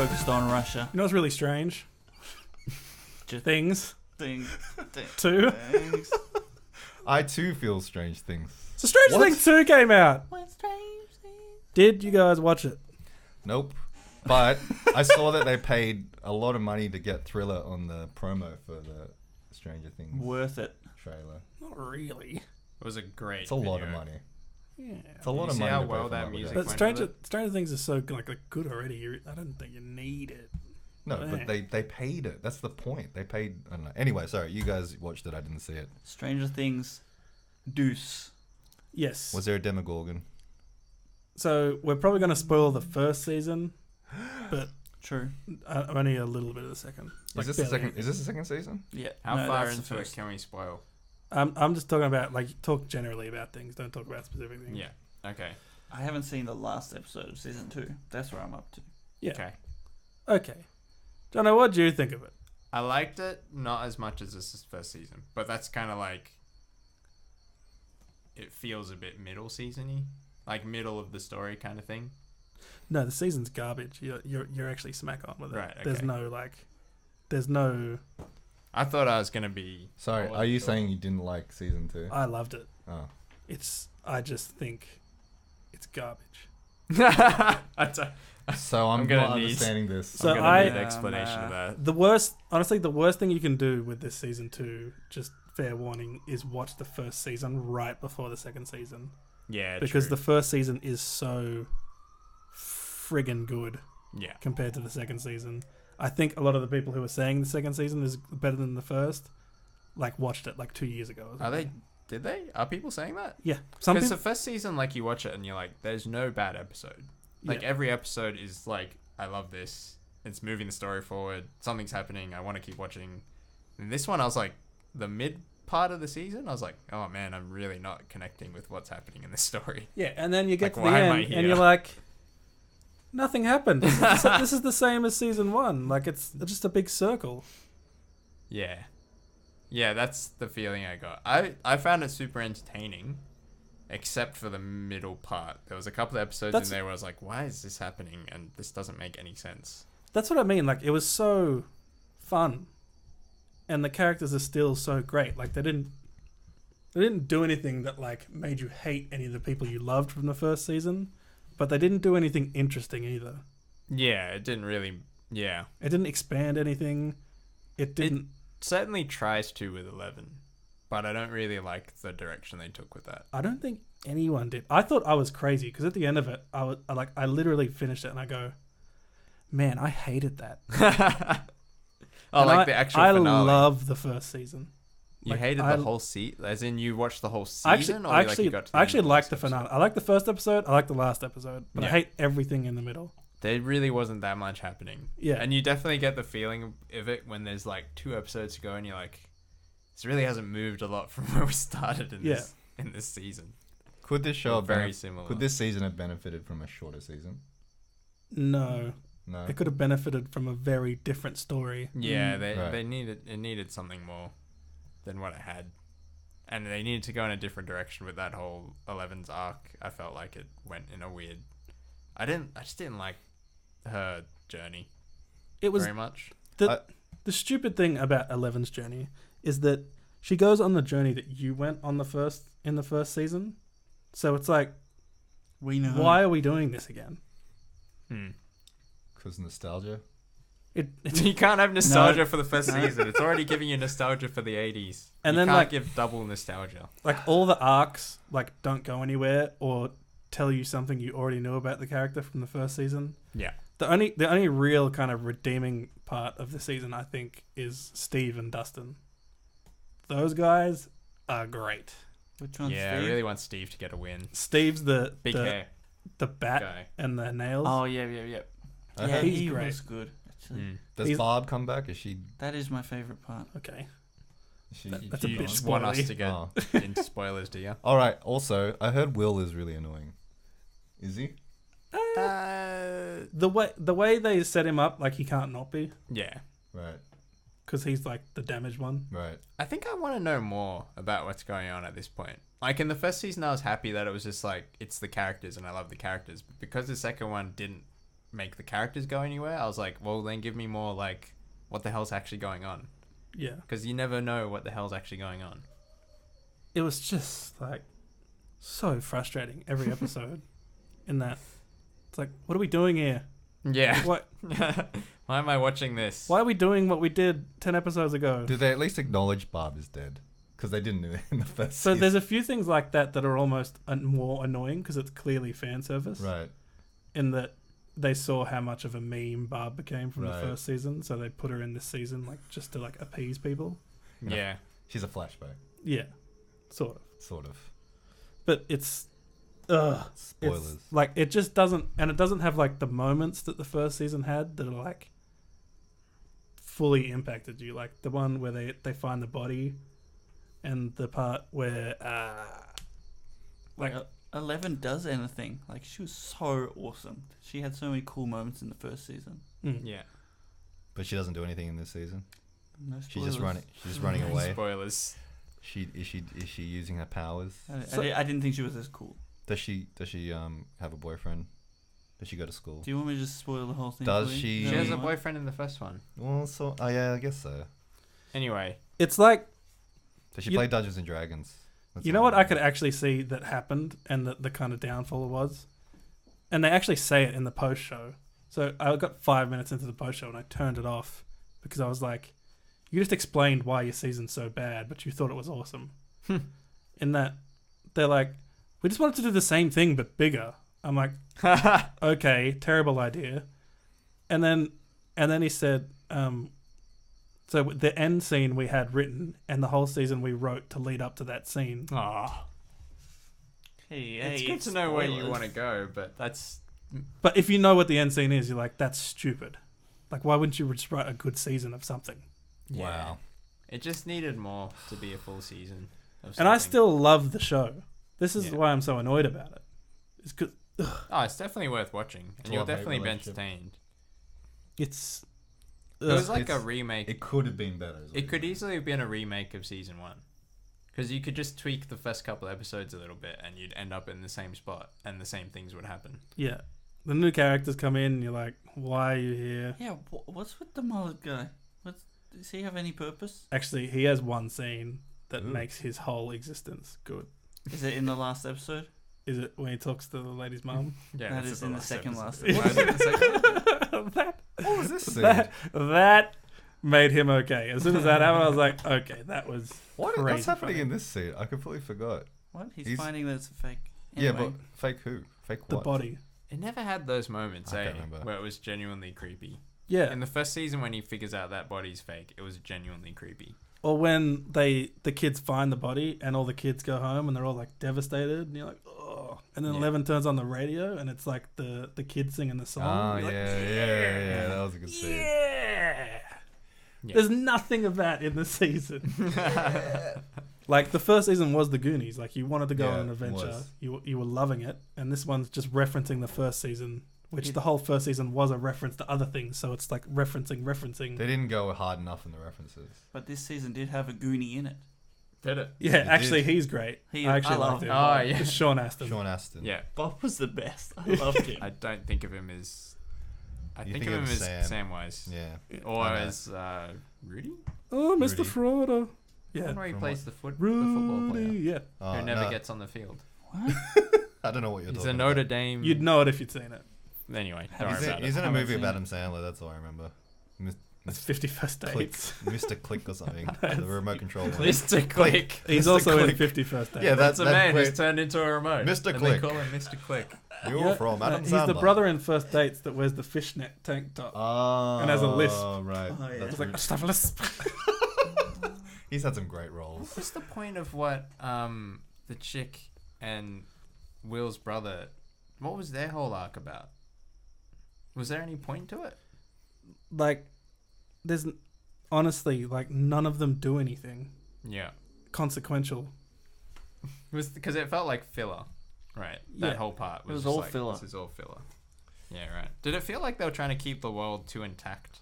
focused on Russia. You know what's really strange? Just Things. thing. Two. Things. I too feel strange things. So Stranger What? Things 2 came out. What strange thing? Did you guys watch it? Nope. But I saw that they paid a lot of money to get Thriller on the promo for the Stranger Things Worth it. trailer. Not really. It was a great It's a lot of video. money. Yeah. It's a lot You of see money. how to pay well for that Marvel music Guys. But went with Stranger Things is so like good already. I don't think you need it. No, Yeah. but they paid it. That's the point. They paid. I don't know. Anyway, sorry. You guys watched it. I didn't see it. Stranger Things. Deuce. Yes. Was there a Demogorgon? So we're probably going to spoil the first season, but True. only a little bit of the second. Is this the second? Is this the second season? Yeah. How no, far that's the into it first. can we spoil? I'm just talking about talk generally about things. Don't talk about specific things. Yeah. Okay. I haven't seen the last episode of season 2. That's where I'm up to. Yeah. Okay. Okay. Jono, what do you think of it? I liked it, not as much as this first season, but that's kind of like it feels a bit middle season-y, like middle of the story kind of thing. No, the season's garbage. You're actually smack on with it. Right, There's okay. there's no. I thought I was gonna be. Sorry. I Are you wasn't sure. saying you didn't like season 2? I loved it. Oh. I just think it's garbage. I don't- So I'm gonna not need- understanding this. So I'm gonna I- need an explanation of that. The worst thing you can do with this season 2, just fair warning, is watch the first season right before the second season. Yeah, Because true. the first season is so friggin' good yeah. compared to the second season. I think a lot of the people who are saying the second season is better than the first, watched it 2 years ago. or Are they? something. Did they? Are people saying that? Yeah. Some Because people. the first season, you watch it and you're like, there's no bad episode. Yeah. Every episode is I love this. It's moving the story forward. Something's happening. I want to keep watching. And this one, I was like, the mid part of the season, I was like, oh man, I'm really not connecting with what's happening in this story. Yeah, and then you get to the why am I end, here? and you're like, nothing happened. This is the same as season 1. It's just a big circle. Yeah. Yeah, that's the feeling I got. I found it super entertaining, except for the middle part. There was a couple of episodes That's- in there where I was like, why is this happening? And this doesn't make any sense. That's what I mean. It was so fun, and the characters are still so great. They didn't do anything that made you hate any of the people you loved from the first season, but they didn't do anything interesting either. Yeah, it didn't really... Yeah. It didn't expand anything. It didn't. Certainly tries to with 11, but I don't really like the direction they took with that. I don't think anyone did. I thought I was crazy because at the end of it, I literally finished it and I go, man, I hated that. Oh, And the actual I finale. love the first season. You hated the whole season? As in you watched the whole season? I or actually, you got to the I end actually of liked the last episode? finale. I like the first episode. I like the last episode, but I Yeah. hate everything in the middle. There really wasn't that much happening. Yeah. And you definitely get the feeling of it when there's 2 episodes to go and you're like, this really hasn't moved a lot from where we started in this season. Could this show They're have very similar. Could this season have benefited from a shorter season? No, No. it could have benefited from a very different story. Yeah, Right. they needed something more than what it had. And they needed to go in a different direction with that whole 11's arc. I felt like it went in a weird... I just didn't like her journey It was very much. the stupid thing about Eleven's journey is that she goes on the journey that you went on in the first season. So it's We know. why are we doing this again? Because nostalgia. It's You can't have nostalgia for the first season. It's already giving you nostalgia for the 80s. And you then, can't give double nostalgia. all the arcs don't go anywhere or tell you something you already knew about the character from the first season. Yeah. The only real kind of redeeming part of the season, I think, is Steve and Dustin. Those guys are great. Which one's Yeah, I Steve? really want Steve to get a win. Steve's the Big hair bat guy. and the nails. Oh, yeah. I Yeah, heard- he's he great. was good, actually. Does he's- Barb come back? Is she? That is my favourite part. Okay. Is That's a Do you bit just want us spoilery. to get Oh. into spoilers, do you? All right. Also, I heard Will is really annoying. Is he? The way they set him up, he can't not be, Yeah. Right. because he's the damaged one. Right. I think I want to know more about what's going on at this point. In the first season, I was happy that it was just it's the characters and I love the characters. But because the second one didn't make the characters go anywhere. I was like, well, then give me more like what the hell's actually going on, Yeah. because you never know what the hell's actually going on. It was just like so frustrating every episode. In that, it's like, what are we doing here? Yeah. What? Why am I watching this? Why are we doing what we did 10 episodes ago? Did they at least acknowledge Barb is dead? Because they didn't do it in the first So season. there's a few things like that that are almost more annoying because it's clearly fan service. Right. In that they saw how much of a meme Barb became from Right. the first season, so they put her in this season like just to like appease people. Yeah. She's a flashback, Yeah, sort of. sort of. But it's Spoilers. It's, like it just doesn't, and it doesn't have like the moments that the first season had that are like fully impacted you. Like the one where they find the body, and the part where Like, 11 does anything. Like, she was so awesome. She had so many cool moments in the first season. Yeah. But she doesn't do anything in this season. No She's just spoilers. running. She's just running away. Spoilers. Is she using her powers? I didn't think she was as cool. Does she have a boyfriend? Does she go to school? Do you want me to just spoil the whole thing? Does for you? she- No, She has you a want? boyfriend in the first one. Well, so yeah, I guess so. Anyway. It's like, Does she You- play Dungeons and Dragons? That's you know what I could actually see that happened, and that the kind of downfall was, and they actually say it in the post show. So I got 5 minutes into the post show and I turned it off because I was like, you just explained why your season's so bad, but you thought it was awesome. In that they're like, we just wanted to do the same thing but bigger. I'm like, okay, terrible idea. And then he said, so the end scene we had written, and the whole season we wrote to lead up to that scene. Oh. Hey, It's hey, good to know where you spoilers. want to go, but that's... But if you know what the end scene is, you're like, that's stupid. Like, why wouldn't you just write a good season of something? Wow. It just needed more to be a full season of And I something. still love the show. This is Yeah. why I'm so annoyed about it. It's because Oh, it's definitely worth watching. It's And a you'll love-hate definitely be relationship. entertained. it's. It was like a It's- remake. It could have been better. is what It you could mean. easily have been a remake of season 1. Because you could just tweak the first couple episodes a little bit and you'd end up in the same spot and the same things would happen. Yeah. The new characters come in, and you're like, why are you here? Yeah, what's with the mullet guy? Does he have any purpose? Actually, he has one scene that Ooh. makes his whole existence good. Is it in the last episode? Is it when he talks to the lady's mum? Yeah, That this is in the second last episode. Why is it in the second? that What was this scene? that made him okay. As soon as that happened, I was like, okay, that was What's crazy happening funny. in this scene? I completely forgot. What? He's He's- finding that it's a fake. Yeah, Anyway, but fake who? Fake the what? body. It never had those moments, I eh? can't remember. Where it was genuinely creepy. Yeah. In the first season, when he figures out that body's fake, it was genuinely creepy. Or when the kids find the body and all the kids go home and they're all like devastated, and you're like, oh. And then Yeah. 11 turns on the radio and it's like the kid singing the song. Oh You're yeah, like, yeah. That was a good scene. Yeah. Yeah. There's nothing of that in the season. Like the first season was the Goonies. Like you wanted to go Yeah, on an it adventure. was. You were loving it, and this one's just referencing the first season, which It- the whole first season was a reference to other things. So it's like referencing. They didn't go hard enough in the references. but this season did have a Goonie in it. Did it? Yeah, It actually, did. he's great. He- I actually I love liked him. him. Oh, yeah. It's Sean Astin. Sean Astin. Yeah. Bob was the best. I loved him. I don't think of him as... I You think think of him of as Sam. Samwise. Yeah. Or I know. as Rudy? Oh, Mr. Rudy. Frodo. The Yeah, one where he From plays what? the football player. Rudy. Yeah, Oh, Who never no, gets on the field. What? I don't know what you're He's talking a Notre about. Dame... you'd know it if you'd seen it. Anyway, Have don't you worry He's about in, it. he's in a Haven't movie of seen Adam Sandler. That's all I remember. It's 51st Click, Dates. Mr. Click or something. The remote control. one. Mr. Click. He's Mr. also Click. in 51st Dates. Yeah, That's a that man great- who's turned into a remote. Mr. And Click. they call him Mr. Click. You're Yeah, from Adam he's Sandler. the brother in First Dates that wears the fishnet tank top. Oh, and has a lisp. Right. Oh, yeah. That's It's like, rude. I just have a lisp. He's had some great roles. What's the point of what the chick and Will's brother... What was their whole arc about? Was there any point to it? Like, there's honestly, like, none of them do anything Yeah. consequential. Because it felt like filler, right? That Yeah. whole part was, was just all like, filler. This is all filler. Yeah, right. Did it feel like they were trying to keep the world too intact?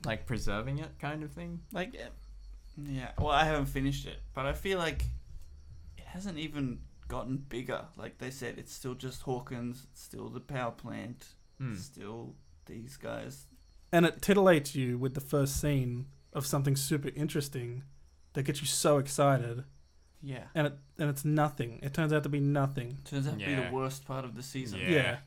Like preserving it kind of thing? Like, yeah. Well, I haven't finished it, but I feel like it hasn't even gotten bigger. Like they said, it's still just Hawkins, it's still the power plant, still these guys. And it titillates you with the first scene of something super interesting that gets you so excited, Yeah. and it's nothing. It turns out to be nothing. Turns out to be Yeah. the worst part of the season. Yeah.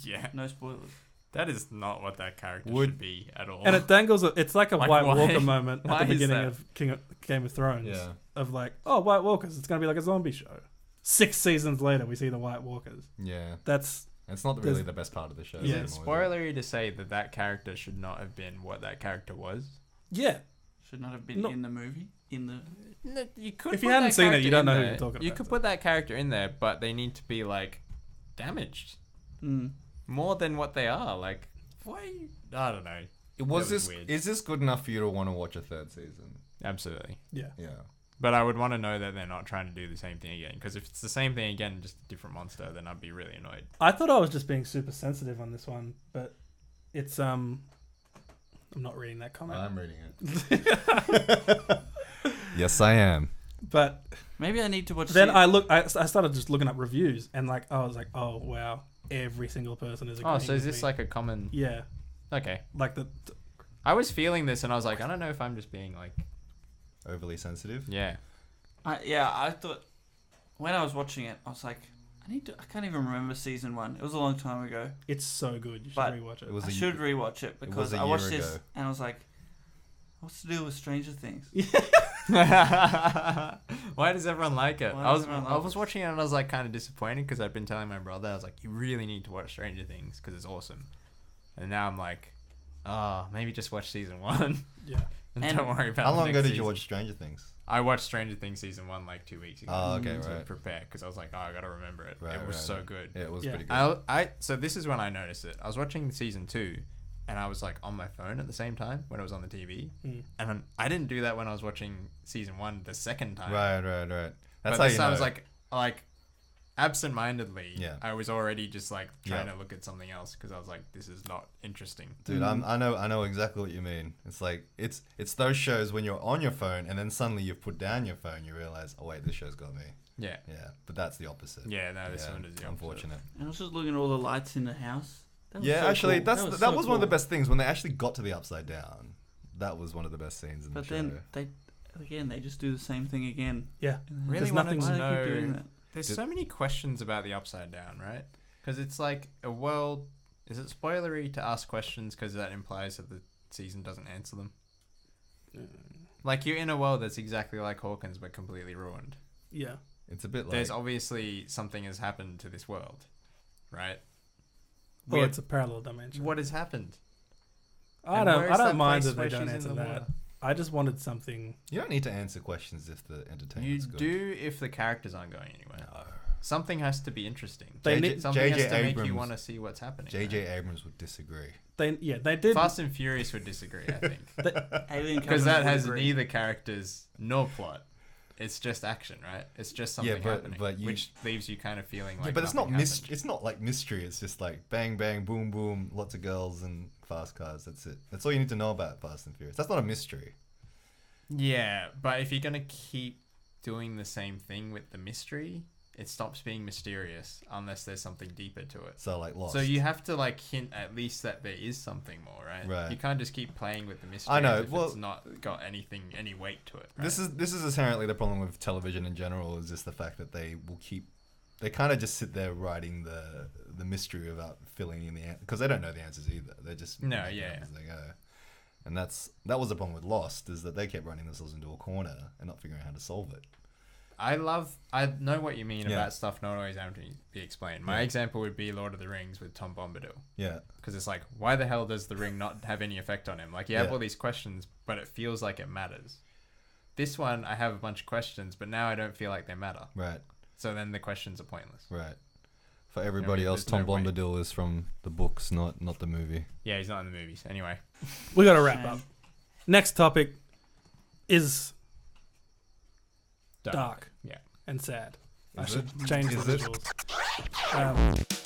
Yeah. No spoilers. That is not what that character Would- should be at all. And it dangles. It's like a Like, White why- Walker moment why at the is beginning that? of Game of Thrones. Yeah. Of like, oh, White Walkers. It's gonna be like a zombie show. 6 seasons later, we see the White Walkers. Yeah. That's It's not really the best part of the show. Yeah. anymore, is it? Spoilery to say that character should not have been what that character was. yeah. Should not have been No. in the movie. In the No, you could. If you put hadn't that seen it, character you don't in know who there. you're talking You about, could so. put that character in there, but they need to be like damaged more than what they are. Like, why? I don't know. Was That was this weird. is this good enough for you to want to watch a third season? Absolutely. Yeah. Yeah. But I would want to know that they're not trying to do the same thing again. Because if it's the same thing again, just a different monster, then I'd be really annoyed. I thought I was just being super sensitive on this one, but it's I'm not reading that comment. I'm reading it. Yes, I am. But maybe I need to watch. then I started just looking up reviews, and like I was like, oh wow, every single person is. Oh, agreeing so is with this me. like a common? Yeah, Okay. like the I was feeling this, and I was like, I don't know if I'm just being like, Overly sensitive. yeah. I thought when I was watching it, I was like, I can't even remember season 1. It was a long time ago. it's so good. You should But rewatch it. It was I a should year- rewatch it was because a I watched year this ago. and I was like, what's to do with Stranger Things? Why does everyone like it? Why I does was everyone I love was it? watching it and I was like kind of disappointed because I'd been telling my brother, I was like, you really need to watch Stranger Things because it's awesome. And now I'm like, oh, maybe just watch season 1 Yeah, and And don't worry about. How the long next ago did you season. watch Stranger Things? I watched Stranger Things season 1 like 2 weeks ago. Oh, okay, to right. prepare because I was like, oh, I gotta remember it. Right, it was right, so right. good. Yeah, it was Yeah. pretty good. So this is when I noticed it. I was watching season 2, and I was like on my phone at the same time when it was on the TV, and I didn't do that when I was watching season 1 the second time. Right. That's But how this you time know. I was like absent-mindedly. Yeah. I was already just like trying Yeah. to look at something else because I was like, this is not interesting. Dude, I know exactly what you mean. It's like it's those shows when you're on your phone and then suddenly you put down your phone, you realize, oh wait, this show's got me. Yeah. Yeah, but that's the opposite. Yeah. No, this one is the opposite. unfortunate. And I was just looking at all the lights in the house. That was Yeah, so actually, cool. that so was one of the cool. best things when they actually got to the upside down. That was one of the best scenes in But the show. then they just do the same thing again. yeah. Really There's wanted nothing- to Why do they keep know. doing that? There's so many questions about the Upside Down, right? Because it's like a world. Is it spoilery to ask questions because that implies that the season doesn't answer them? Like you're in a world that's exactly like Hawkins but completely ruined. Yeah. It's a bit like There's obviously something has happened to this world, right? Well, Weird- it's a parallel dimension. What has happened? I And don't. where I is don't that mind place that where they don't she's answer in the that. water? I just wanted something. you don't need to answer questions if the You entertainment's good. do if the characters aren't going anywhere. No. Something has to be interesting. They JJ need- Something has JJ to make you Abrams- want to see what's happening. J.J. Abrams would disagree. They did. Fast and Furious would disagree, I think. Alien Because Covenant that would has agree. neither characters nor plot. It's just action, right? It's just something but- happening, but you- which leaves you kind of feeling like. Yeah, but it's not nothing mystery. happened. It's not like mystery. It's just like bang, bang, boom, boom, lots of girls and fast cars. That's it. That's all you need to know about Fast and Furious. That's not a mystery. Yeah, but if you're gonna keep doing the same thing with the mystery, it stops being mysterious unless there's something deeper to it. So like Lost. So you have to like hint at least that there is something more, right? Right. You can't just keep playing with the mystery. I know, as if well- it's not got any weight to it. Right? This is inherently the problem with television in general. Is just the fact that they kind of just sit there writing the mystery without filling in the answer because they don't know the answers either. They're just No, making yeah. up as they go. And that was the problem with Lost is that they kept running themselves into a corner and not figuring out how to solve it. I know what you mean Yeah. about stuff not always having to be explained. My Yeah. example would be Lord of the Rings with Tom Bombadil. Yeah, Because it's like, why the hell does the ring not have any effect on him? Like, you have Yeah. all these questions, but it feels like it matters. This one, I have a bunch of questions, but now I don't feel like they matter. right, So then the questions are pointless. right. For everybody Yeah, else, there's Tom no weight. Bombadil is from the books, not the movie. Yeah, he's not in the movies. Anyway. We got to wrap Shame. up. Next topic is dark Yeah. and sad. I Is should it? change Is the it? visuals.